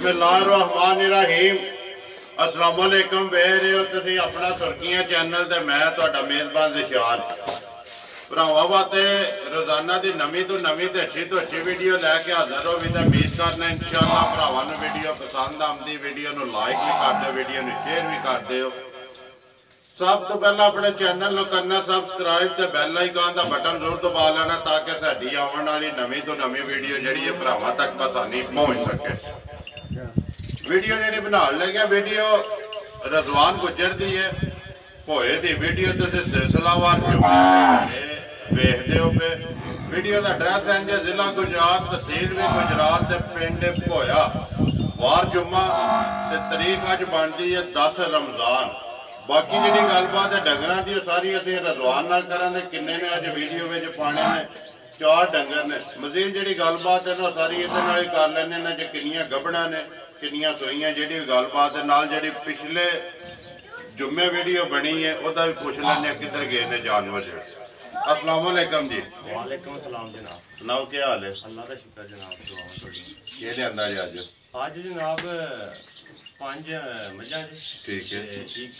बिस्मिल्लाहिर्रहमानिर्रहीम अस्सलाम वालेकुम वे रहे हो तुसी अपना सुर्खियां चैनल ते मैं तुहाडा मेज़बान ज़िशान भरावां वास्ते रोज़ाना की नवीं तो अच्छी वीडियो लैके हाज़र हो भी तो उम्मीद करना इंशाअल्लाह भरावां नूं वीडियो पसंद आती वीडियो नूं लाइक भी कर दो वीडियो नूं शेयर भी कर दो। सब तो पहला अपने चैनल को करना सबसक्राइब तो बैल आइकन का बटन जरूर दबा लेना ताकि साडी आने वाली नवीं तो नवीं वीडियो जी भरावां तक आसानी पहुँच सके। वीडियो जी बना लगे वीडियो रजवान गुजर की है भोए की वीडियो तुम सिलसिलावार वेखते हो पे। वीडियो का एड्रैस है जी जिला गुजरात तहसील भी गुजरात पिंड भोया वार जुम्मा तरीक अज बनती है 10 रमजान। बाकी जी गलबात है डंगर की सारी असं रजवान नाल करांगे किन्ने ने अज वीडियो में पाने ने 4 डंगर ने मजीद जी गलबात है ना सारी ये कर लेने ना जो किनिया गबड़ा ने किनिया सोईया जी गलबात जी पिछले जुम्मे वीडियो बनी है वह भी पुछ लें किधर गए ने जानवर। अस्सलाम वालेकुम जी। वालेकुम सलाम जनाब। नाव क्या हाल है? अल्लाह का शुक्र जनाब। ये लिया जी अज? अज जनाब 5 मझां जी। ठीक है। एक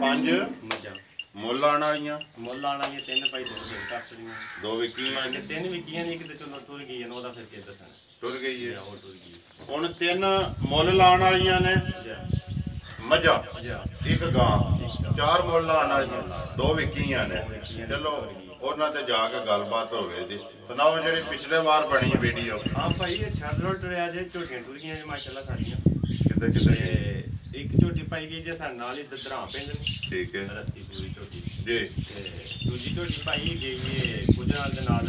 5 मझां मुल आने वाली? मुल आने वाली 3 भाई 2 कट्टियां 2 विकियां 3 विकियां ने एक तो चलो टुर गई है ओदा फिर के दसना टुर गई है वो टुर गई हुण 3 मुल लाने वाली ने मझा एक गां 4 मुल आने वाली 2 विकियां ने। चलो उन्होंने जाके गलबात हो गई थी सुनाओ जी पिछले बार बनी वीडियो। हाँ भाई ये छद रोड टुरिया जे झोटियां टुर गई माशाल्लाह साडियां किधर किधर एक झोटी पाई गई जे साडे नाल ही ददरा पिंड ठीक है रत्ती पूरी झोटी जी दूजी झोटी पाई गई ये गुजराल दे नाल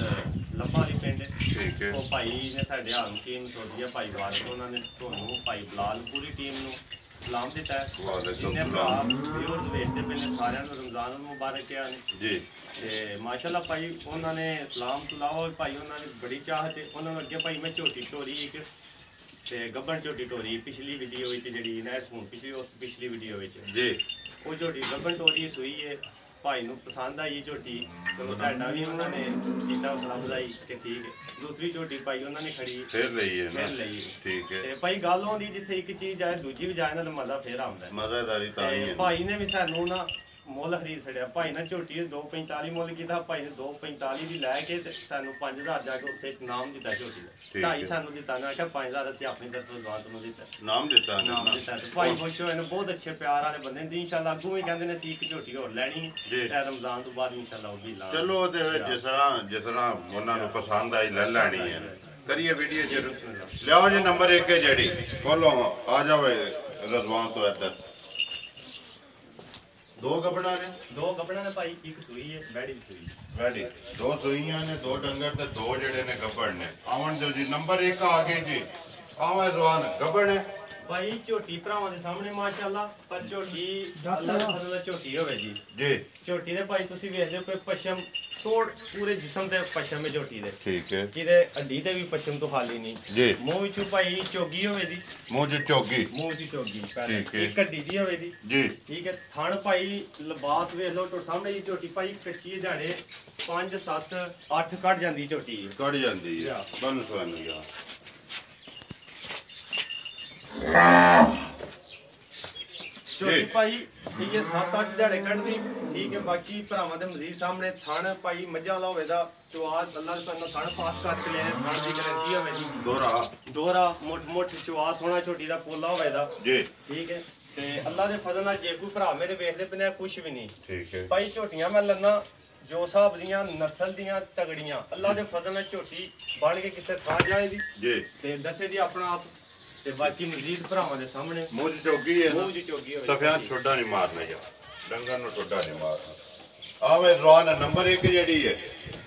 लम्बा वाली पिंड ठीक है। वो भाई ने साडे आम टीम सोडिया भाई वाल उन्होंने ਤੁਹਾਨੂੰ ਭਾਈ ਬਲਾਲ ਪੂਰੀ ਟੀਮ ਨੂੰ ਸਲਾਮ ਦਿੱਤਾ ਹੈ ਜਿੰਨੇ ਭਰਾ ਵੀਅਰਸ ਵੇਖਦੇ ਪਏ ਨੇ ਸਾਰਿਆਂ ਨੂੰ ਰਮਜ਼ਾਨ ਮੁਬਾਰਕ ਹੈ ਜੀ ਤੇ ਮਾਸ਼ਾਅੱਲਾ ਭਾਈ ਉਹਨਾਂ ਨੇ ਸਲਾਮ ਤੋਂ ਇਲਾਵਾ ਭਾਈ ਉਹਨਾਂ ਨੇ ਬੜੀ ਚਾਹਤ ਹੈ ਉਹਨਾਂ ਨੂੰ ਅੱਗੇ ਭਾਈ ਮੈਂ ਝੋਟੀ ਟੋਰੀ ਇੱਕ ਤੇ ਗੱਬਣ ਝੋਟੀ ਟੋਰੀ ਪਿਛਲੀ ਵੀਡੀਓ ਵਿੱਚ ਜਿਹੜੀ ਨਾ ਹੁਣ ਪਿਛਲੀ ਵੀਡੀਓ ਵਿੱਚ ਜੀ ਉਹ ਝੋਟੀ ਗੱਬਣ ਟੋਰੀ ਸੂਈ ਹੈ भाई नूं पसंद आई झोटी चलो साडा भी उन्होंने किया हौसला बुधाई कि ठीक है। दूसरी झोटी भाई उन्होंने खड़ी फिर लई है फिर लई ठीक है। ते भाई गल होंदी जिथे एक चीज जाए दूजी भी जाए ना तो मजा फिर आउंदा है मज़ेदारी ताई है। भाई ने भी सानू ना मुल खरीद छड़िया भाई ने झोटी 245 मुल किया भाई ने 245 की लैके सानू 5000 जाके उत्थे नाम दिता झोटी का 2.5 सानू दिता ना आख्या 5000 असं अपनी तरफ जवान तुम दिता नाम दिता भाई खुश होए ने बहुत अच्छे प्यार वाले बंदे ने इंशाल्लाह अगू भी कहंदे ने एक झोटी होर लैनी है रमजान तो बाद इंशाल्लाह वो भी ला चलो जिस तरह उन्होंने पसंद आई ले लैनी है करिए वीडियो शुरू लियाओ जी नंबर 1 है जेडी खोलो आ जाओ रजवान तो इधर 2 गबड़ा ने 2 गबड़ा ने भाई एक सूई है बैडी 2 सूइयां ने 2 डंगर ते 2 जेडे ने गबड़ ने आवन जो जी नंबर 1 आ गए जी आवे रजवान गबड़ है भाई झोटी भरावां दे सामने माशाअल्लाह पर झोटी अल्लाह दा फजल झोटी होवे जी झोटी दे भाई तुसी वेखदे कोई पशम तोड़ पूरे जिस्म ते पशम है झोटी दे ठीक है किते हड्डी ते भी पशम तो खाली नहीं जी मुंह विचों भाई चोगी होवे दी मुंह च चोगी पहले एक हड्डी दी होवे दी जी ठीक है। थण भाई लिबास वेख लो तो सामने जी झोटी भाई कच्ची दिहाड़े 5 7 8 कट जांदी झोटी कट जांदी है बन सुन गया झोटी भाई ये 7-8 दिहाड़े कटदी ठीक है। बाकी भरावां दे मजीद सामने थण भाई मझा वाला होवे दा चवास अल्लाह ने थण पास करके ले थण दी गारंटी होवे जी दोहरा मोट चवास होना झोटी दा पोला होवे दा जी ठीक है। ते अल्लाह दे फजल नाल जे कोई भरा मेरे वेखदे पे कुछ भी नहीं ठीक है भाई झोटियां मैं लन्ना जो साहब दियां नस्ल दियां तगड़ियां अल्लाह दे फजल नाल झोटी बन के किसे थां जाए दी जी ते दसे दी अपना आप ते बाकी मजीद भरावां दे सामने मुंह च चोगी है मुंह च चोगी होवे तफियां छोड़ा नहीं मारना यार डंगर नु छोड़ा नहीं मारना आवे रवान नंबर 1 जेडी है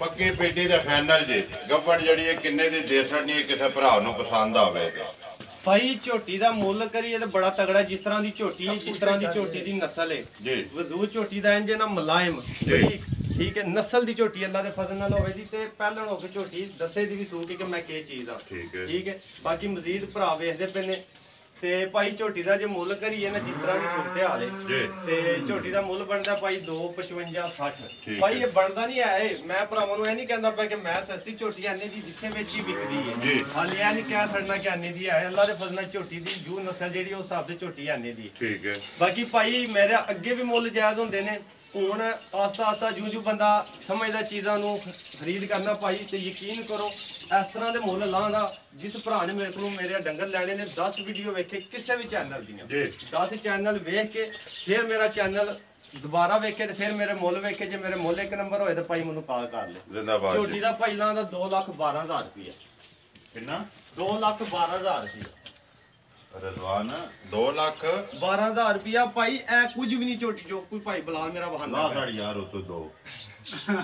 पक्की पेटी दा फाइनल जी गब्बड़ जेडी है किन्ने दी दे सकनी है किसे भरा नु पसंद आवे ते भाई झोटी दा मुल करिए तो बड़ा तगड़ा जिस तरह दी झोटी जिस तरह दी झोटी दी नस्ल है जी वजूद झोटी दा इंज ना मुलायम ठीक है नस्ल दी झोटी अल्लाह दे फजल नाल होवे दी ते पहलण हो के झोटी दसे दी भी सूक कि मैं के चीज आ ठीक है। बाकी मजीद भरा वेखदे पे ने ਤੇ ਭਾਈ ਝੋਟੀ ਦਾ ਜੇ ਮੁੱਲ ਕਰੀਏ ਨਾ ਜਿਸ ਤਰ੍ਹਾਂ ਦੀ ਸੂਰਤ ਹਾਲ ਜੀ ਹੈ ਤੇ ਝੋਟੀ ਦਾ ਮੁੱਲ ਬਣਦਾ ਭਾਈ 255 60 ਠੀਕ ਭਾਈ ਇਹ ਬਣਦਾ ਨਹੀਂ ਹੈ ਮੈਂ ਭਰਾਵਾਂ ਨੂੰ ਇਹ ਨਹੀਂ ਕਹਿੰਦਾ ਪਿਆ ਕਿ ਮੈਂ ਸਸਤੀ ਝੋਟੀ ਆਨੇ ਦੀ ਜਿੱਥੇ ਵਿੱਚ ਹੀ ਵਿਕਦੀ ਹੈ ਜੀ ਹਾਲੇ ਇਹ ਨਹੀਂ ਕਹਿ ਸਕਣਾ ਕਿ ਆਨੇ ਦੀ ਹੈ ਅੱਲਾ ਦੇ ਫਜ਼ਲ ਨਾਲ ਝੋਟੀ ਦੀ ਜੂ ਨਸਲ ਜਿਹੜੀ ਉਸ ਹਿਸਾਬ ਦੇ ਝੋਟੀ ਆਨੇ ਦੀ ਠੀਕ ਹੈ ਬਾਕੀ ਭਾਈ ਮੇਰੇ ਅੱਗੇ ਵੀ ਮੁੱਲ ਜਾਇਜ਼ ਹੁੰਦੇ ਨੇ ਹੁਣ ਆਸਾ ਆਸਾ ਜੂ ਬੰਦਾ ਸਮਝਦਾ ਚੀਜ਼ਾਂ ਨੂੰ ਖਰੀਦ ਕਰਨਾ ਭਾਈ ਤੇ ਯਕੀਨ ਕਰੋ ਇਸ ਤਰ੍ਹਾਂ ਦੇ ਮੁੱਲ ਲਾਉਂਦਾ ਜਿਸ ਭਰਾ ਨੇ ਮੇਰੇ ਕੋਲੋਂ ਮੇਰੇ ਡੰਗਰ ਲੈਣੇ ਨੇ 10 ਵੀਡੀਓ ਵੇਖੇ ਕਿਸੇ ਵੀ ਚੈਨਲ ਦੀਆਂ ਜੀ 10 ਚੈਨਲ ਵੇਖ ਕੇ ਫਿਰ ਮੇਰਾ ਚੈਨਲ ਦੁਬਾਰਾ ਵੇਖੇ ਤੇ ਫਿਰ ਮੇਰੇ ਮੁੱਲ ਵੇਖੇ ਜੇ ਮੇਰੇ ਮੁੱਲ ਇੱਕ ਨੰਬਰ ਹੋਏ ਤਾਂ ਭਾਈ ਮੈਨੂੰ ਕਾਲ ਕਰ ਲੈ ਜ਼ਿੰਦਾਬਾਦ ਝੋਟੀ ਜੀ ਦਾ ਭਾਈ ਲਾਉਂਦਾ 2,12,000 ਰੁਪਇਆ ਕਿੰਨਾ 2,12,000 ਰੁਪਇਆ ਰਜ਼ਵਾਨ 2 ਲੱਖ 12,000 ਰੁਪਇਆ ਭਾਈ ਐ ਕੁਝ ਵੀ ਨਹੀਂ ਝੋਟੀ ਜੋ ਕੋਈ ਭਾਈ ਬਲਾਲ ਮੇਰਾ ਬਹਾਨਾ ਲਾ ਸਾਡੀ ਯਾਰ ਉਤੋਂ 2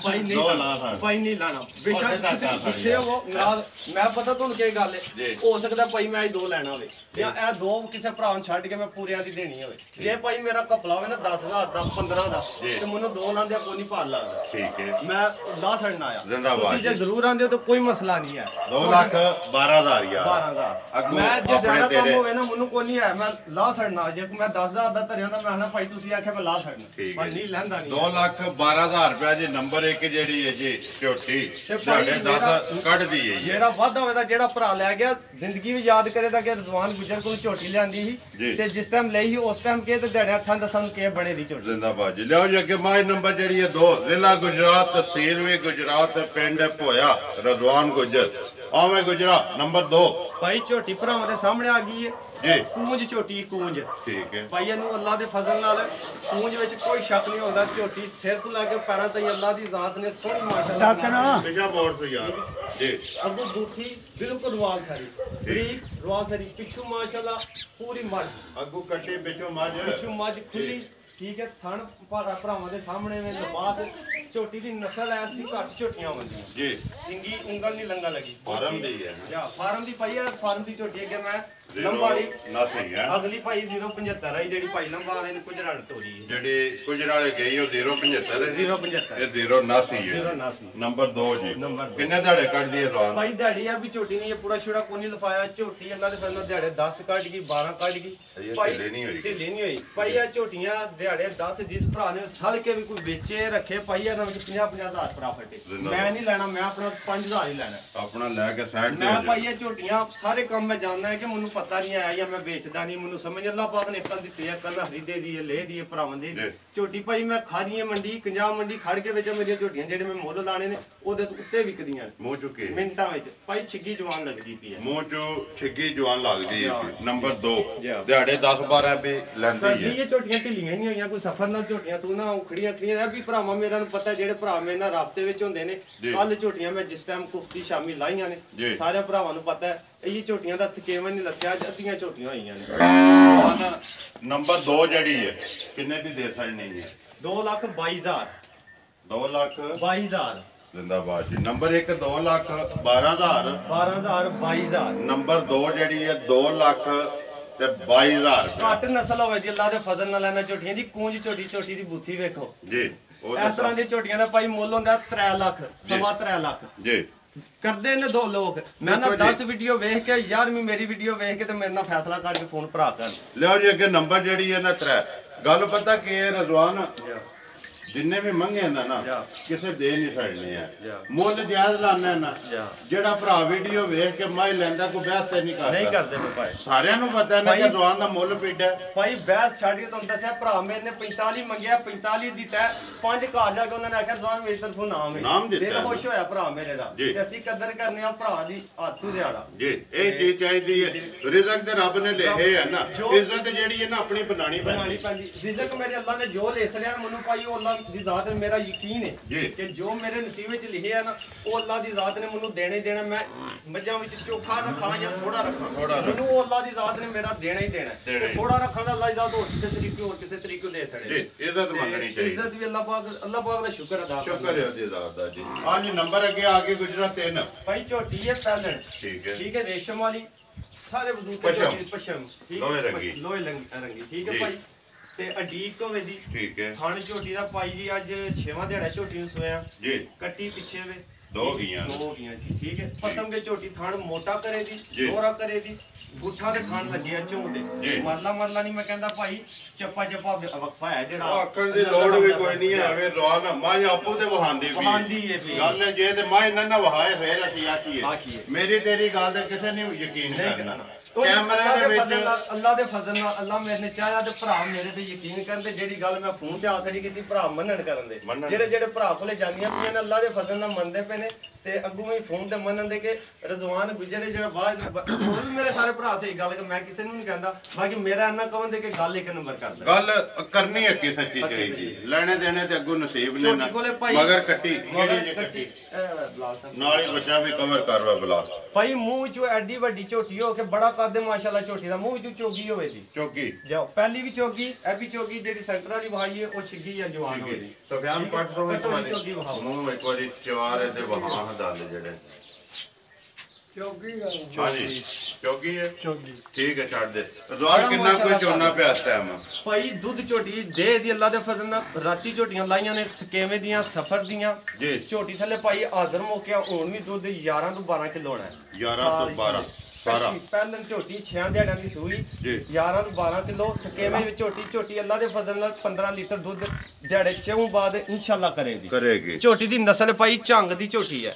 ਭਾਈ ਨਹੀਂ ਦੋ ਲਾ ਫੜ। ਭਾਈ ਨਹੀਂ ਲਾਣਾ ਉਹਦੇ ਬੇਸ਼ੱਕ ਤਾਂ ਤੁਸੀਂ ਕਰ ਗੁੱਸੇ ਹੋ ਨਾਰਾਜ਼ ਮੈਂ ਪਤਾ ਤੁਹਾਨੂੰ ਕੀ ਗੱਲ ਜੀ। ਹੈ ਹੋ ਸਕਦਾ ਭਾਈ ਮੈਂ ਇਹ ਦੋ ਲੈਣਾ ਹੋਵੇ ਜਾਂ ਇਹ ਦੋ ਕਿਸੇ ਭਰਾ ਨੂੰ ਛੱਡ ਕੇ ਮੈਂ ਪੂਰਿਆਂ ਦੀ ਦੇਣੀ ਹੋਵੇ ਜੇ ਭਾਈ ਮੇਰਾ ਕਪਲਾ ਹੋਵੇ ਨਾ 10,000 ਦਾ 15 ਦਾ ਜੀ। ਤੇ ਮੈਨੂੰ ਦੋ ਲਾਂਦੇ ਕੋਈ ਨਹੀਂ ਭਾਰ ਲੱਗਦਾ ਠੀਕ ਹੈ ਮੈਂ ਲਾ ਛੱਡਣਾ ਆ ਜ਼ਿੰਦਾਬਾਦ ਤੁਸੀਂ ਜੇ ਜੀ। ਜ਼ਰੂਰ ਆਂਦੇ ਹੋ ਤਾਂ ਕੋਈ ਮਸਲਾ ਨਹੀਂ ਹੈ 2 ਲੱਖ 12,000 ਯਾਰ 12,000 ਅੱਗੋਂ ਮੈਂ ਜੇ ਆਪਣੇ ਜ਼ਿਆਦਾ ਕੰਮ ਤੇਰੇ- ਹੋਵੇ ਨਾ ਮੈਨੂੰ ਕੋਈ ਨਹੀਂ ਹੈ ਮੈਂ ਲਾ ਛੱਡਣਾ ਜੇ ਮੈਂ 10,000 ਦਾ ਧਰਿਆ ਤਾਂ ਮੈਂ ਨਾ ਭਾਈ ਤੁਸੀਂ ਆਖਿਆ ਮੈਂ ਲਾ ਛੱਡਣਾ ਠੀਕ ਪਰ ਹੈ ਨਹੀਂ ਲੈਂਦਾ ਨਹੀਂ 2 ਲੱਖ 12,000 ਰੁਪਏ ਜੀ ਨੰਬਰ 1 ਜਿਹੜੀ ਹੈ ਜੀ ਝੋਟੀ ਤੇ ਸਾਡੇ ਭਾਈ 10 ਕੱਢਦੀ ਹੈ ਜੀ ਜਿਹੜਾ ਵਾਧਾ ਹੋਵੇ ਦਾ ਜਿਹੜਾ ਭਰਾ ਲੈ ਗਿਆ ਜ਼ਿੰਦਗੀ ਵੀ ਯਾਦ ਕਰੇਦਾ ਕਿ ਰਜ਼ਵਾਨ ਗੁੱਜਰ ਕੋਲ ਝੋਟੀ ਲਿਆਂਦੀ ਜੀ। ਸੀ ਤੇ ਜਿਸ ਟਾਈਮ ਲਈ ਸੀ ਉਸ ਟਾਈਮ ਕੇ ਤੇ ਦਿਹਾੜੇ 8-10 ਨੂੰ ਕੇ ਬਣੇ ਦੀ ਝੋਟੀ ਜ਼ਿੰਦਾਬਾਦ ਜੀ ਲਿਆਓ ਜੀ ਅੱਗੇ ਮਾਈ ਨੰਬਰ ਜਿਹੜੀ ਹੈ 2 ਜ਼ਿਲ੍ਹਾ ਗੁਜਰਾਤ ਤਹਿਸੀਲ ਵੀ ਗੁਜਰਾਤ ਪਿੰਡ ਭੋਇਆ ਰਜ਼ਵਾਨ ਗੁੱਜਰ ਆਵੇਂ ਗੁਜਰਾਤ ਨੰਬਰ 2 ਭਾਈ ਝੋਟੀ ਭਰਾਵਾਂ ਦੇ ਸਾਹਮਣੇ ਆ ਗਈ ਹੈ ਜੀ ਕੂੰਜ ਝੋਟੀ ਕੂੰਜ ਠੀਕ ਹੈ ਭਾਈ ਇਹਨੂੰ ਅੱਲਾ ਦੇ ਫਜ਼ਲ ਨਾਲ ਕੂੰਜ ਵਿੱਚ ਕੋਈ ਸ਼ੱਕ ਨਹੀਂ ਹੁੰਦਾ ਝੋਟੀ ਸਿਰ ਤੋਂ ਲੈ ਕੇ ਪੈਰਾਂ ਤਾਈਂ ਅੱਲਾ ਦੀ ਜ਼ਾਤ ਨੇ ਸੋਹਣੀ ਮਾਸ਼ਾਅੱਲਾ ਪਿਛਾ ਬੋਰਡ ਤੋਂ ਯਾਰ ਜੀ ਅੱਗੋਂ ਬੂਥੀ ਬਿਲਕੁਲ ਰਵਾਲ ਸਾਰੀ ਬਰੀਕ ਰਵਾਲ ਸਾਰੀ ਪਿੱਛੋਂ ਮਾਸ਼ਾਅੱਲਾ ਪੂਰੀ ਮੱਝ ਅੱਗੂ ਕੱਟੀ ਵਿੱਚੋਂ ਮੱਝ ਪਿੱਛੋਂ ਮੱਝ ਖੁੱਲੀ ਠੀਕ ਹੈ ਥਣ ਭਰਾਵਾਂ ਦੇ ਸਾਹਮਣੇ ਵੇ ਲਬਾਸ ਝੋਟੀ ਦੀ ਨਸਲ ਐ ਸੀ ਘੱਟ ਝੋਟੀਆਂ ਹੁੰਦੀਆਂ ਜੀ ਸਿੰਗੀ ਉਂਗਲ ਨਹੀਂ ਲੰਗਾ ਲੱਗੀ ਫਾਰਮ ਦੀ ਹੈ ਨਾ? ਜਾਂ ਫਾਰਮ ਦੀ ਭਾਈ ਆ ਫਾਰਮ ਦੀ ਝੋਟੀ ਅੱਗੇ ਮੈਂ ਜ਼ੀਰੋ ਲੰਬਾ ਵਾਲੀ ਨਥਿੰਗ ਹੈ ਅਗਲੀ ਭਾਈ 075 ਆਈ ਜਿਹੜੀ ਭਾਈ ਲੰਬਾ ਵਾਲੇ ਨੇ ਕੁਝ ਰੜ ਤੋੜੀ ਹੈ ਜਿਹੜੀ ਗੁਜਰਾਲੇ ਗਈ ਉਹ 075 ਹੈ ਜੀ 075 ਇਹ 079 ਹੈ 079 ਨੰਬਰ 2 ਜੀ ਨੰਬਰ ਦੋ। ਕਿੰਨੇ ਦਿਹਾੜੇ ਕੱਢਦੀ ਹੈ ਰਵਾਨ ਭਾਈ ਦਿਹਾੜੀ ਆ ਵੀ ਝੋਟੀ ਨੇ ਇਹ ਪੂਰਾ ਛੋੜਾ ਕੋਈ ਨਹੀਂ ਲਫਾਇਆ ਝੋਟੀ ਅੱਲਾ ਦੇ ਫਜ਼ਲ ਨਾਲ ਦਿਹਾੜੇ 10 ਕੱਢ ਗਈ 12 ਕੱਢ ਗਈ ਇਹ ਭਾਈ ਢਿੱਲੀ ਨਹੀਂ ਹੋਈ। ਢਿੱਲੀ ਨਹੀਂ ਹੋਈ ਭਾਈ ਆ ਝੋਟੀਆਂ ਦਿਹਾੜੇ 10 ਜਿਸ ਭਰਾ ਨੇ ਸਲ ਕੇ ਵੀ ਕੋਈ ਵੇਚੇ ਰੱਖੇ ਭਾਈ ਇਹਨਾਂ ਵਿੱਚ 50-50 ਹਜ਼ਾਰ ਪ੍ਰਾਫਿਟ ਹੈ ਜ਼ਿੰਦਾਬਾਦ। ਮੈਂ ਨਹੀਂ ਲੈਣਾ ਮੈਂ ਆਪਣਾ 5,000 ਹੀ ਲੈਣਾ ਆਪਣਾ ਲੈ ਕੇ ਸਾਈਡ ਤੇ ਮੈਂ ਹੋ ਜਾ ਭਾਈ ਇਹ ਝੋਟੀਆਂ ਸਾਰੇ ਕੰਮ ਮੈਂ ਜਾਣਦਾ ਹੈ ਕਿ ਮੈਨੂੰ ਪਤਾ ਨਹੀਂ ਆਇਆ ਜਾਂ ਮੈਂ ਵੇਚਦਾ ਨਹੀਂ ਮੈਨੂੰ ਸਮਝ ਅੱਲਾ ਪਾਕ ਨੇ ਕੱਲ ਦਿੱਤੀ ਹੈ ਕੱਲ ਹਰੀਦੇ ਦੀ ਹੈ ਲੈ ਦੀ ਹੈ ਭਰਾਵਾਂ ਦੀ ਜੀ। ਝੋਟੀ ਭਾਈ ਮੈਂ ਖਾਰੀਏ ਮੰਡੀ ਪੰਜਾਬ ਮੰਡੀ ਖੜ ਕੇ ਵਿੱਚ ਮੇਰੀਆਂ ਝੋਟੀਆਂ ਜਿਹੜੇ ਮੈਂ ਮੁੱਲ ਲਾਣੇ ਨੇ ਉਹਦੇ ਤੋਂ ਉੱਤੇ ਵਿਕਦੀਆਂ ਨੇ ਮੂੰਹ ਚੁੱਕੇ ਮਿੰਟਾਂ ਵਿੱਚ ਭਾਈ ਛਿੱਗੀ ਜਵਾਨ ਲੱਗਦੀ ਪਈ ਹੈ ਮੂੰਹ ਚੋਂ ਛਿੱਗੀ ਜਵਾਨ ਲੱਗਦੀ ਹੈ ਜੀ। ਨੰਬਰ 2 ਜੀ। ਦਿਹਾੜੇ 10-12 ਵੀ ਲੈਂਦੀ ਕਰਦੀ ਹੈ ਇਹ ਝੋਟੀਆਂ ਢਿੱਲੀਆਂ ਨਹੀਂ ਹੋਈਆਂ ਕੋਈ ਸਫਰ ਨਾਲ ਝੋਟੀਆਂ ਸੂਣਾ ਉਖੜੀਆਂ ਖੜੀਆਂ ਇਹ ਵੀ ਭਰਾਵਾਂ ਮੇਰਾ ਨੂੰ ਪਤਾ ਜਿਹੜੇ ਭਰਾ ਮੇਰੇ ਨਾਲ ਰਾਬਤੇ ਵਿੱਚ ਹੁੰਦੇ ਨੇ ਜੀ। ਕੱਲ ਝੋਟੀਆਂ ਮੈਂ ਜਿਸ ਟਾਈਮ ਕੁਫਤੀ ਸ਼ਾਮੀ ਲਾਈਆਂ ਨੇ ਜੀ। ਸਾਰੇ ਭਰਾਵਾਂ ਨੂੰ ਪਤਾ ਹੈ ਇਹ ਝੋਟੀਆਂ ਦਾ ਥਕੇਵਨ ਨਹੀਂ ਲੱਥਿਆ ਅੱਜ ਅੱਧੀਆਂ ਝੋਟੀਆਂ ਹੋਈਆਂ ਨੇ ਹੁਣ ਨੰਬਰ 2 ਜਿਹੜੀ ਹੈ ਕਿੰਨੇ ਦੀ ਦੇ ਸਕਣੀ ਹੈ 2,22,000 2 ਲੱਖ 22,000 ਜ਼ਿੰਦਾਬਾਦ ਜੀ ਨੰਬਰ 1 2 ਲੱਖ 12,000 12,000 22,000 ਨੰਬਰ 2 ਜਿਹੜੀ ਹੈ 2 ਲੱਖ ਤੇ 22,000 ਘੱਟ ਨਸਲ ਹੋਵੇ ਜੀ ਅੱਲਾ ਦੇ ਫਜ਼ਲ ਨਾਲ ਲੈਣਾ ਝੋਟੀਆਂ ਦੀ ਕੂੰਜ ਝੋਟੀ ਦੀ ਬੂਥੀ ਵੇਖੋ ਜੀ ਉਹ ਇਸ ਤਰ੍ਹਾਂ ਦੀਆਂ ਝੋਟੀਆਂ ਦਾ ਭਾਈ ਮੁੱਲ ਹੁੰਦਾ 3 ਲੱਖ ਸਵਾ 3 ਲੱਖ ਜੀ ਕਰਦੇ ਨੇ ਦੋ ਲੋਕ ਮੈਂ ਨਾ ਦੇਖੋ ਜੀ। 10 ਵੀਡੀਓ ਵੇਖ ਕੇ 11ਵੀਂ ਮੇਰੀ ਵੀਡੀਓ ਵੇਖ ਕੇ ਤੇ ਮੇਰੇ ਨਾਲ ਫੈਸਲਾ ਕਰਕੇ ਫੋਨ ਭਰਾ ਕਰ ਲਿਓ ਜੀ ਅੱਗੇ ਨੰਬਰ ਜਿਹੜੀ ਹੈ ਨਾ 3 ਗੱਲ ਪਤਾ ਕੀ ਹੈ ਰਜ਼ਵਾਨ ਜਿੰਨੇ ਵੀ ਮੰਗੇ ਨਾ ਨਾ ਜਾ। ਕਿਸੇ ਦੇ ਨਹੀਂ ਛੱਡਨੇ ਆ ਜਾ। ਮੁੱਲ ਜਾਇਜ਼ ਲਾਣਾ ਨਾ ਜਾ। ਜਿਹੜਾ ਭਰਾ ਵੀਡੀਓ ਵੇਖ ਕੇ ਮੈਂ ਲੈਂਦਾ ਕੋਈ ਬਹਿਸ ਤੇ ਨਹੀਂ ਕਰਦਾ ਨਹੀਂ ਕਰਦੇ ਮੈਂ ਭਾਈ ਸਾਰਿਆਂ ਨੂੰ ਪਤਾ ਨਾ ਕਿ ਭਾਈ- ਰਜ਼ਵਾਨ ਦਾ ਮੁੱਲ ਪੀੜਾ ਭਾਈ ਬਹਿਸ ਛੱਡ ਕੇ ਤੁਹਾਨੂੰ ਦੱਸਿਆ ਭਰਾ ਮੇਰੇ ਨੇ 45 ਮੰਗਿਆ 45 ਦਿੱਤਾ 5 ਘਰ ਜਾ ਕੇ ਉਹਨਾਂ ਨੇ ਆਖਿਆ ਜ਼ਵਾਨ ਮੇਰੀ ਤਰਫੋਂ ਨਾਮ ਹੈ ਨਾਮ ਦਿੱਤਾ ਦਿਲ ਹੈ। ਖੁਸ਼ ਹੋਇਆ ਭਰਾ ਮੇਰੇ ਦਾ ਜੀ। ਤੇ ਅਸੀਂ ਕਦਰ ਕਰਨੇ ਆ ਭਰਾ ਦੀ ਹੱਥੂ ਦਿਹਾੜਾ ਜੀ ਇਹ ਚੀਜ਼ ਚਾਹੀਦੀ ਹੈ ਰਿਜ਼ਕ ਤੇ ਰੱਬ ਨੇ ਲਿਖੇ ਹੈ ਨਾ ਜੋ- ਇੱਜ਼ਤ ਜਿਹੜੀ ਹੈ ਨਾ ਆਪਣੀ ਬਣਾਣੀ ਬਣਾਣੀ ਪੈਂਦੀ ਪੈਂਦੀ ਰਿਜ਼ਕ ਮੇਰੇ ਅੱਲਾ ਨੇ ਜੋ ਲਿਖ ਲਿਆ ਮੈਨੂੰ ਭਾਈ ਉਹ ਅੱਲਾ ਦੀ ਜ਼ਾਤ ਨੇ ਮੇਰਾ ਯਕੀਨ ਹੈ ਜੀ। ਕਿ ਜੋ ਮੇਰੇ ਨਸੀਬ ਵਿੱਚ ਲਿਖਿਆ ਨਾ ਉਹ ਅੱਲਾ ਦੀ ਜ਼ਾਤ ਨੇ ਮੈਨੂੰ ਦੇਣਾ ਹੀ ਦੇਣਾ ਮੈਂ ਮੱਝਾਂ ਵਿੱਚ ਚੋਖਾ ਰੱਖਾਂ ਜਾਂ ਥੋੜਾ ਰੱਖਾਂ ਥੋੜ੍ਹਾ ਰੱਖ। ਮੈਨੂੰ ਉਹ ਅੱਲਾ ਦੀ ਜ਼ਾਤ ਨੇ ਮੇਰਾ ਦੇਣਾ ਹੀ ਦੇਣਾ ਦੇਣਾ ਤੇ ਹੀ। ਥੋੜਾ ਰੱਖਾਂ ਦਾ ਅੱਲਾ ਦੀ ਜ਼ਾਤ ਹੋਰ ਕਿਸੇ ਤਰੀਕੇ ਦੇ ਸਕਦੇ ਜੀ ਇੱਜ਼ਤ ਮੰਗਣੀ ਚਾਹੀਦੀ ਇੱਜ਼ਤ ਵੀ ਅੱਲਾ ਪਾਕ ਦਾ ਸ਼ੁਕਰ ਅਦਾ ਸ਼ੁਕਰ ਹੈ ਉਹਦੀ ਜ਼ਾਤ ਦਾ ਜੀ ਆਹ ਜੀ ਨੰਬਰ ਅੱਗੇ ਆ ਕੇ ਗੁਜਰਾ 3 ਭਾਈ ਝੋਟੀ ਹੈ ਪੈਲਣ ਠੀਕ ਹੈ ਠੀਕ ਹੈ ਰੇਸ਼ਮ ਵਾਲੀ ਸਾਰੇ ਬਜ਼ੁਰਗ ਪਸ਼ਮ। ਪਸ਼ਮ ਠੀਕ ਲੋਹੇ ਰੰਗੀ। ਲੋਹੇ ਰੰਗੀ ਠੀਕ ਹੈ ਜੀ। ਭਾਈ ਤੇ ਅਡੀਕ ਹੋਵੇ ਦੀ ਠੀਕ ਹੈ ਥਣ ਝੋਟੀ ਦਾ ਭਾਈ ਜੀ ਅੱਜ 6ਵਾਂ ਦਿਹਾੜਾ ਝੋਟੀ ਨੂੰ ਸੋਇਆ ਜੀ ਕੱਟੀ ਪਿੱਛੇ ਵੇ ਦੋ ਗਈਆਂ ਨੇ। ਦੋ ਗਈਆਂ ਸੀ ਠੀਕ ਹੈ ਪਸਮ ਕੇ ਝੋਟੀ ਥਣ ਮੋਟਾ ਕਰੇ ਦੀ ਜੀ। ਦੋਹਰਾ ਕਰੇ ਦੀ ਗੁੱਠਾ ਦੇ ਖਾਣ ਲੱਗੇ ਆ ਝੋਂ ਜੀ। ਦੇ ਮਰਲਾ ਨਹੀਂ ਮੈਂ ਕਹਿੰਦਾ ਭਾਈ ਚੱਪਾ ਵਕਫਾ ਹੈ ਜਿਹੜਾ ਆਖਣ ਦੀ ਲੋੜ ਵੀ ਕੋਈ ਨਹੀਂ ਹੈ ਐਵੇਂ ਰੋਣ ਮਾਂ ਆਪੋ ਤੇ ਵਹਾਂਦੀ ਹੈ ਵੀ ਗੱਲ ਹੈ ਜੇ ਤੇ ਮਾਂ ਇਹਨਾਂ ਨਾ ਵਹਾਏ ਫੇਰ ਅਸੀਂ ਆਖੀਏ। ਆਖੀਏ ਮੇਰੀ ਤੇਰੀ ਗੱਲ ਤੇ ਕਿਸੇ ਨੇ ਵੀ ਯਕੀਨ ਕਰਨਾ ਕੈਮਰੇ ਕੈਮਰੇ ਦੇ ਦੇ ਵਿੱਚ ਅੱਲਾ ਦੇ ਫਜ਼ਲ ਨਾਲ ਅੱਲਾ ਮੇਰੇ ਨੇ ਚਾਹਿਆ ਤੇ ਭਰਾ ਮੇਰੇ ਤੇ ਯਕੀਨ ਕਰਨ ਤੇ ਜਿਹੜੀ ਗੱਲ ਮੈਂ ਫੋਨ ਤੇ ਆਖੜੀ ਕੀਤੀ ਭਰਾ ਮੰਨਣ ਕਰਨ ਦੇ ਜਿਹੜੇ ਭਰਾ ਕੋਲੇ ਜਾਂਦੀਆਂ ਪਈਆਂ ਨੇ ਅੱਲਾ ਦੇ ਫਜ਼ਲ ਨਾਲ ਮੰਨਦੇ ਪਏ ਨੇ ਤੇ ਅੱਗੋਂ ਵੀ ਫੋਨ ਤੇ ਮੰਨਣ ਦੇ ਕਿ ਰਜ਼ਵਾਨ ਗੁਜਰੇ ਜਿਹੜਾ ਬਾਅਦ ਹੋਰ ਵੀ ਮੇਰੇ ਸਾਰੇ ਭਰਾ ਸਹੀ ਗੱਲ ਕਿ ਮੈਂ ਕਿਸੇ ਨੂੰ ਨਹੀਂ ਕਹਿੰਦਾ ਬਾਕੀ ਮੇਰਾ ਇੰਨਾ ਕਹਨ ਦੇ ਕਿ ਗੱਲ ਇੱਕ ਨੰਬਰ ਕਰਦਾ ਗੱਲ ਕਰਨੀ ਹੈ ਕਿ ਸੱਚੀ ਚਾਹੀਦੀ ਲੈਣੇ ਦੇਣੇ ਤੇ ਅੱਗੋਂ ਨਸੀਬ ਨੇ ਨਾ ਮਗਰ ਕੱਟੀ ਨਾਲ ਹੀ ਬੱਚਾ ਵੀ ਕਵਰ ਕਰਵਾ ਬਲਾਸ ਭਾਈ ਮੂੰਹ ਚੋਂ ਐਡੀ ਵੱਡੀ ਝੋਟੀ ਹੋ ਕੇ ਬੜਾ ਕੱਦ ਮਾਸ਼ਾਅੱਲਾ ਝੋਟੀ ਦਾ ਮੂੰਹ ਚੋਂ ਚੋਗੀ ਹੋਵੇ ਦੀ ਚੋਗੀ ਜਾਓ ਪਹਿਲੀ ਵੀ ਚੋਗੀ ਇਹ ਵੀ ਚੋਗੀ ਜਿਹੜੀ ਸੈਂਟਰ ਵਾਲੀ ਵਹਾਈ ਹੈ ਉਹ ਛਿੱਗੀ ਜਾਂ ਜਵਾਨ ਹੋਵੇ ਦੀ ਸਫਿਆਨ ਪੱਟ ਤੋਂ ਇੱਕ ਵਾਰੀ ਚਵਾਰੇ ਦੇ ਵਹਾਂ ਦਲ ਜਿਹੜੇ ਚੌਕੀ ਹਾਂਜੀ ਚੋਗੀ ਹੈ ਠੀਕ ਹੈ ਛੱਡ ਦੇ ਰਜ਼ਵਾਨ ਕਿੰਨਾ ਕੋਈ ਚੋਣਾ ਪਿਆ ਇਸ ਟਾਈਮ ਭਾਈ ਦੁੱਧ ਝੋਟੀ ਦੇ ਦੀ ਅੱਲਾ ਦੇ ਫਜ਼ਲ ਨਾਲ ਰਾਤੀ ਝੋਟੀਆਂ ਲਾਈਆਂ ਨੇ ਥਕੇਵੇਂ ਦੀਆਂ ਸਫਰ ਦੀਆਂ ਜੀ ਝੋਟੀ ਥੱਲੇ ਭਾਈ ਆਜ਼ਰ ਮੌਕਿਆ ਹੁਣ ਵੀ ਦੁੱਧ 11 ਤੋਂ 12 ਕਿਲੋ ਹੋਣਾ 11 ਤੋਂ 12 ਸਾਰਾ ਪਹਿਲਾਂ ਝੋਟੀ 6 ਦਿਹਾੜਿਆਂ ਦੀ ਸੂਈ 11 ਤੋਂ 12 ਕਿਲੋ ਥਕੇਵੇਂ ਵਿੱਚ ਝੋਟੀ ਅੱਲਾ ਦੇ ਫਜ਼ਲ ਨਾਲ 15 ਲੀਟਰ ਦੁੱਧ ਦਿਹਾੜੇ ਚੋਂ ਬਾਅਦ ਇਨਸ਼ਾਅੱਲਾ ਕਰੇਗੀ ਝੋਟੀ ਦੀ ਨਸਲ ਭਾਈ ਝੰਗ ਦੀ ਝੋਟੀ ਹੈ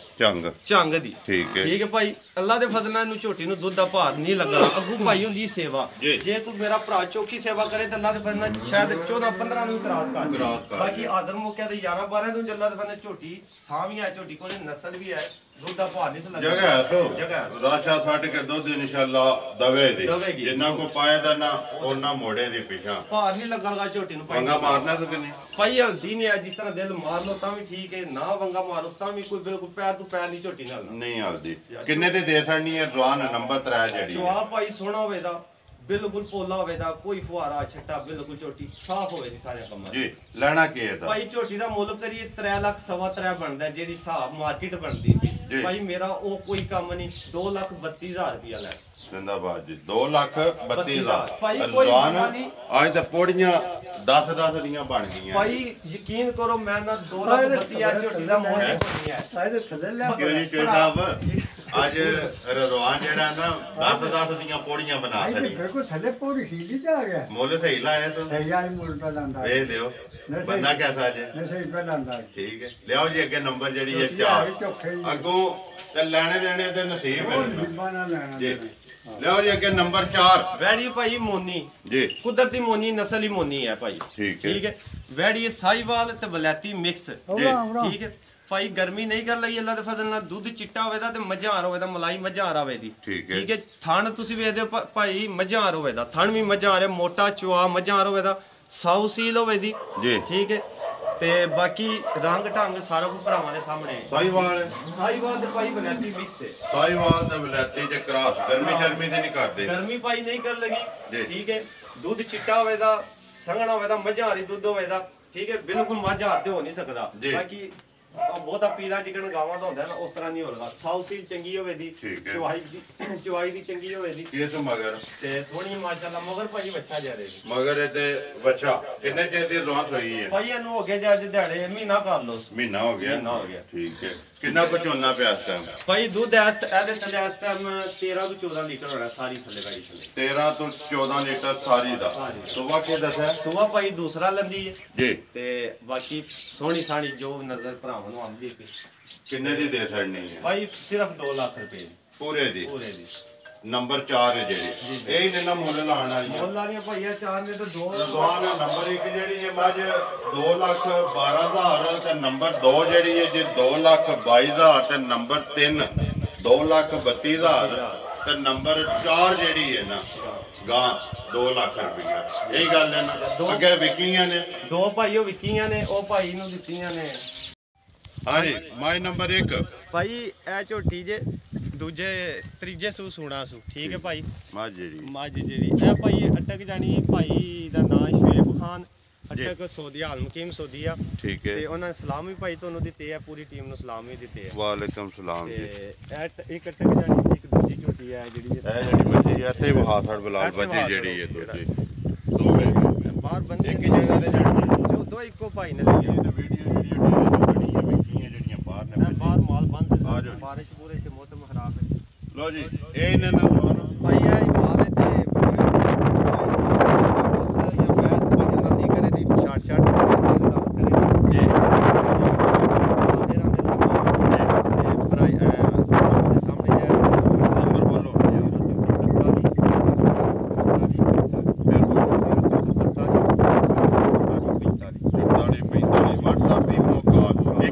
ਝੰਗ ਦੀ ਠੀਕ ਹੈ ਭਾਈ ਅੱਲਾ ਦੇ ਫਜ਼ਲ ਨਾਲ ਇਹਨੂੰ ਝੋਟੀ ਨੂੰ ਦੁੱਧ ਦਾ ਭਾਰ ਨਹੀਂ ਲੱਗਣਾ ਅੱਗੂ ਭਾਈ ਹੁੰਦੀ ਸੇਵਾ ਜੇ ਕੋਈ ਮੇਰਾ ਭਰਾ ਚੌਕੀ ਸੇਵਾ ਕਰੇ ਤਾਂ ਅੱਲਾ ਦੇ ਫਜ਼ਲ ਨਾਲ ਸ਼ਾਇਦ 14 15 ਨੂੰ ਇਤਰਾਜ਼ ਕਰ ਬਾਕੀ ਆਦਰ ਮੌਕਿਆ ਤੇ 11 12 ਨੂੰ ਅੱਲਾ ਦੇ ਫਜ਼ਲ ਨਾਲ ਝੋਟੀ ਥਾਂ ਵੀ ਹੈ ਝੋਟੀ ਕੋਲੇ ਨਸਲ ਵੀ ਹੈ ਦੁੱਧ ਦਾ ਭਾਰ ਨਹੀਂ ਲੱਗਦਾ ਜਗ੍ਹਾ ਹੈ ਸੋ ਰਾਸ਼ਾ ਛੱਡ ਕੇ ਦੁੱਧ ਇਨਸ਼ਾਅੱਲਾ ਦਵੇਗੀ ਜਿੰਨਾ ਕੋ ਪਾਏ ਦਾ ਨਾ ਉਹਨਾਂ ਮੋੜੇ ਦੀ ਪਿਛਾ ਭਾਰ ਨਹੀਂ ਲੱਗਾਗਾ ਝੋਟੀ ਨੂੰ ਵੰਗਾ ਮਾਰਨਾ ਤੇ ਨਹੀਂ ਭਾਈ ਹਲਦੀ ਨਹੀਂ ਆ ਜਿਸ ਤਰ੍ਹਾਂ ਦਿਲ ਮਾਰ ਲੋ ਤਾਂ ਵੀ ਠੀਕ ਹੈ ਨਾ ਵੰਗਾ ਮਾਰੋ ਤਾਂ ਵੀ ਕੋਈ ਬਿਲਕੁਲ ਪੈਰ ਤੋਂ ਪੈਰ ਨਹੀਂ ਝੋਟੀ ਨਾਲ ਨਹੀਂ ਹਲਦੀ ਕਿੰਨੇ ਤੇ ਦੇ ਸਕਣੀ ਹੈ ਜਵਾਨ ਨੰਬਰ 3 ਜਿਹੜੀ ਜਵਾਬ ਭਾਈ ਸੋਹਣਾ ਹੋਵੇ ਦਾ ਬਿਲਕੁਲ ਪੋਲਾ ਹੋਵੇ ਦਾ ਕੋਈ ਫੁਹਾਰਾ ਛੱਟਾ ਬਿਲਕੁਲ ਝੋਟੀ ਸਾਫ਼ ਹੋਵੇ ਦੀ ਸਾਰੇ ਕੰਮਾਂ ਜੀ ਲੈਣਾ ਕੀ ਹੈ ਭਾਈ ਝੋਟੀ ਦਾ ਮੁੱਲ ਕਰੀਏ 3 ਲੱਖ ਸਵਾ 3 ਬਣਦਾ ਜਿਹੜੀ ਹਿਸਾਬ ਮਾਰਕੀਟ ਬਣਦੀ ਭਾਈ ਮੇਰਾ ਉਹ ਕੋਈ ਕੰਮ ਨਹੀਂ 2,32,000 ਰੁਪਇਆ ਲੈ ਜ਼ਿੰਦਾਬਾਦ ਜੀ 2,32,000 ਭਾਈ ਕੋਈ ਨਹੀਂ ਅੱਜ ਤਾਂ ਪੌੜੀਆਂ 10 ਦੀਆਂ ਬਣ ਗਈਆਂ ਭਾਈ ਯਕੀਨ ਕਰੋ ਮੈਂ ਨਾ 2,32,000 ਝੋਟੀ ਦਾ ਮੁੱਲ ਨਹੀਂ ਹੈ ਸਾਰੇ ਥੱਲੇ ਲਿਆ ਕਿਉਂ ਜੀ ਚੋਈ ਸਾਹਿਬ ਅੱਜ ਰਜ਼ਵਾਨ ਜਿਹੜਾ ਨਾ 10 ਦੀਆਂ ਪੌੜੀਆਂ ਬਣਾ ਛੜੀ ਬਿਲਕੁਲ ਥੱਲੇ ਪੌੜੀ ਸੀਲੀ ਤੇ ਆ ਗਿਆ ਮੁੱਲ ਸਹੀ ਲਾਇਆ ਤੂੰ ਸਹੀ ਆਈ ਮੁੱਲ ਪਾ ਲਾਂਦਾ ਵੇਖ ਲਿਓ ਬੰਦਾ ਕਿਹਦਾ ਜੇ ਨਹੀਂ ਸਹੀ ਪਾ ਲਾਂਦਾ ਠੀਕ ਹੈ ਲਿਆਓ ਜੀ ਅੱਗੇ ਨੰਬਰ ਜਿਹੜੀ ਹੈ 4 ਅੱਗੋਂ ਤੇ ਲੈਣੇ ਦੇਣੇ ਤੇ ਨਸੀਬ ਹੈ ਨਿਬਾਨਾ ਲੈਣਾ ਜੀ ਲਿਆਓ ਜੀ ਅੱਗੇ ਨੰਬਰ 4 ਵੈੜੀ ਭਾਈ ਮੋਨੀ ਜੀ ਕੁਦਰਤੀ ਮੋਨੀ ਨਸਲ ਹੀ ਮੋਨੀ ਹੈ ਭਾਈ ਠੀਕ ਹੈ ਵੈੜੀ ਸਾਈਵਾਲ ਤੇ ਵਲੈਤੀ ਮਿਕਸ ਠੀਕ ਹੈ ਭਾਈ ਗਰਮੀ ਨਹੀਂ ਕਰ ਲਈ ਅੱਲਾ ਦੇ ਫਜ਼ਲ ਨਾਲ ਦੁੱਧ ਚਿੱਟਾ ਹੋਵੇ ਦਾ ਤੇ ਮਝਾਰ ਹੋਵੇ ਦਾ ਮਲਾਈ ਮਝਾਰ ਆਵੇ ਦੀ ਠੀਕ ਹੈ ਥਣ ਤੁਸੀਂ ਵੇਖਦੇ ਹੋ ਭਾਈ ਮਝਾਰ ਹੋਵੇ ਦਾ ਥਣ ਵੀ ਮਝਾਰ ਹੈ ਮੋਟਾ ਚੁਆ ਮਝਾਰ ਹੋਵੇ ਦਾ ਸਾਊ ਸੀਲ ਹੋਵੇ ਦੀ ਠੀਕ ਹੈ ਤੇ ਬਾਕੀ ਰੰਗ ਢੰਗ ਸਾਰਾ ਕੁਝ ਭਰਾਵਾਂ ਦੇ ਸਾਹਮਣੇ ਸਾਈਵਾਲ ਤੇ ਭਾਈ ਵਲੈਤੀ ਮਿਕਸ ਹੈ ਸਾਈਵਾਲ ਤੇ ਵਲੈਤੀ ਜੇ ਕ੍ਰਾਸ ਗਰਮੀ ਤੇ ਨਹੀਂ ਕਰਦੇ ਗਰਮੀ ਭਾਈ ਨਹੀਂ ਕਰ ਲਗੀ ਠੀਕ ਹੈ ਦੁੱਧ ਚਿੱਟਾ ਹੋਵੇ ਦਾ ਸੰਘਣਾ ਹੋਵੇ ਦਾ ਮਝਾਰੀ ਦੁੱਧ ਹੋਵੇ ਦਾ ਠੀਕ ਹੈ ਬਿਲਕੁਲ ਮਝਾਰ ਤੇ ਹੋ ਨਹੀਂ ਸਕਦਾ ਬਾਕੀ ਬਹੁਤਾ ਪੀਲਾ ਜਿਕਣ ਗਾਵਾਂ ਦਾ ਹੁੰਦਾ ਨਾ ਉਸ ਤਰ੍ਹਾਂ ਨਹੀਂ ਹੋਗਾ ਸਾਊ ਸੀਲ ਚੰਗੀ ਹੋਵੇ ਦੀ ਚੁਆਈ ਦੀ ਚੰਗੀ ਹੋਵੇ ਦੀ ਕਿਸ ਮਗਰ ਤੇ ਸੋਹਣੀ ਮਾਸ਼ਾਅੱਲਾ ਮਗਰ ਭਾਈ ਬੱਚਾ ਜਾ ਰਹੀ ਮਗਰ ਤੇ ਬੱਚਾ ਕਿੰਨੇ ਚਿਰ ਦੀ ਰੌਂਸ ਹੋਈ ਹੈ ਭਾਈ ਇਹਨੂੰ ਹੋ ਗਿਆ ਜੱਜ ਦਿਹਾੜੇ ਮਹੀਨਾ ਕਰ ਲੋ ਮਹੀਨਾ ਹੋ ਗਿਆ ਠੀਕ ਹੈ ਕਿੰਨਾ ਕੁ ਝੋਨਾ ਪਿਆ ਇਸ ਟਾਈਮ ਭਾਈ ਦੁੱਧ ਇਹਦੇ ਥੱਲੇ ਇਸ ਟਾਈਮ 13 ਤੋਂ 14 ਲੀਟਰ ਹੋਣਾ ਸਾਰੀ ਥੱਲੇ ਗਾੜੀ ਥੱਲੇ 13 ਤੋਂ 14 ਲੀਟਰ ਸਾਰੀ ਦਾ ਸੁਬਾ ਕੀ ਦੱਸਿਆ ਸੁਬਾ ਭਾਈ ਦੂਸਰਾ ਲੰਦੀ ਹੈ ਜੀ ਤੇ ਬਾਕੀ ਸੋਹਣੀ ਸਾਣੀ ਜੋ ਨਜ਼ਰ ਭਰਾਵਾਂ ਨੂੰ ਆਉਂਦੀ ਹੈ ਕਿੰਨੇ ਦੀ ਦੇ ਛੜਨੀ ਹੈ ਭਾਈ ਸਿਰਫ 2 ਲੱਖ ਰੁਪਏ ਪੂਰੇ ਦੀ ਨੰਬਰ 4 ਹੈ ਜਿਹੜੀ ਇਹ ਹੀ ਨਾ ਮੁੱਲ ਲਾਣ ਵਾਲੀ ਮੁੱਲ ਵਾਲੀਆਂ ਭਾਈਆ 4 ਨੇ ਤਾਂ 2 ਰਜ਼ਵਾਨ ਨੰਬਰ 1 ਜਿਹੜੀ ਜੇ ਮੱਝ 2,12,000 ਤੇ ਨੰਬਰ 2 ਜਿਹੜੀ ਹੈ ਜੇ 2,22,000 ਤੇ ਨੰਬਰ 3 2,32,000 ਤੇ ਨੰਬਰ 4 ਜਿਹੜੀ ਹੈ ਨਾ ਗਾਂ 2 ਲੱਖ ਰੁਪਈਆ ਇਹੀ ਗੱਲ ਹੈ ਨਾ ਅੱਗੇ ਵਿਕੀਆਂ ਨੇ 2 ਭਾਈਓ ਵਿਕੀਆਂ ਨੇ ਉਹ ਭਾਈ ਨੂੰ ਦਿੱਤੀਆਂ ਨੇ ਹਾਂਜੀ ਮਾਈ ਨੰਬਰ 1 ਭਾਈ ਇਹ ਝੋਟੀ ਜੇ ਦੂਜੇ ਤੀਜੇ ਸੂ ਸੂਣਾ ਸੂ ਠੀਕ ਹੈ ਭਾਈ ਮੱਝ ਜਿਹੜੀ ਇਹ ਭਾਈ ਅਟਕ ਜਾਣੀ ਭਾਈ ਦਾ ਨਾਂ ਸ਼ੁਏਬ ਖਾਨ ਅਟਕ ਸੌਦੀ ਹਾਲਮਕੀਮ ਸੌਦੀ ਆ ਠੀਕ ਹੈ ਤੇ ਉਹਨਾਂ ਨੇ ਸਲਾਮ ਵੀ ਭਾਈ ਤੁਹਾਨੂੰ ਦਿੱਤੇ ਆ ਪੂਰੀ ਟੀਮ ਨੂੰ ਸਲਾਮ ਵੀ ਦਿੱਤੇ ਆ ਵਾਲੇਕਮ ਸਲਾਮ ਜੀ ਤੇ ਇੱਕ ਅਟਕ ਜਾਣੀ ਇੱਕ ਦੂਜੀ ਝੋਟੀ ਆ ਜਿਹੜੀ ਮੱਝੀ ਆ ਤੇ ਵਹਾਸੜ ਬਲਾਲ ਬੱਜੀ ਜਿਹੜੀ ਹੈ ਦੂਜੀ ਦੋਵੇਂ ਬਾਹਰ ਬੰਦੇ ਇੱਕ ਜਗ੍ਹਾ ਤੇ ਜਾਣੀ ਦੋ ਇੱਕੋ ਭਾਈ ਨੇ ਲਈ ਤੇ ਵੀਡੀਓ ਜਿਹੜੀ ਬਣੀ ਹੈ ਵਿਕੀਆਂ ਜਿਹੜੀਆਂ ਬਾਹਰ ਨੇ ਬਾਹਰ ਮਾਲ ਬੰਦ ਆ ਜਾਓ ਬਾਰਿਸ਼ ਪੂਰੇ ਤੇ ਮੌਸਮ ਖਰਾਬ ਹੈ ਲੋ ਜੀ ਇਹ ਇਹਨਾਂ ਨਾਲ ਭਾਈ ਇਹ ਮਾਲ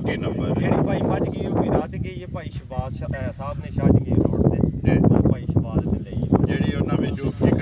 ਕੀ ਨੰਬਰ ਹੈ? ਜਿਹੜੀ ਭਾਈ ਮੱਝ ਗਈ ਉਹ ਵੀ ਰਾਤ ਗਈ ਹੈ ਭਾਈ ਸ਼ਬਾਜ਼ ਸਾਹਿਬ ਨੇ ਸ਼ਾਹ ਜੰਗੀਰ ਰੋਡ ਤੇ ਜੀ। ਉਹ ਭਾਈ ਸ਼ਬਾਜ਼ ਨੇ ਲਈ ਹੈ। ਜਿਹੜੀ ਉਹਨਾਂ ਵਿੱਚੋਂ ਇੱਕ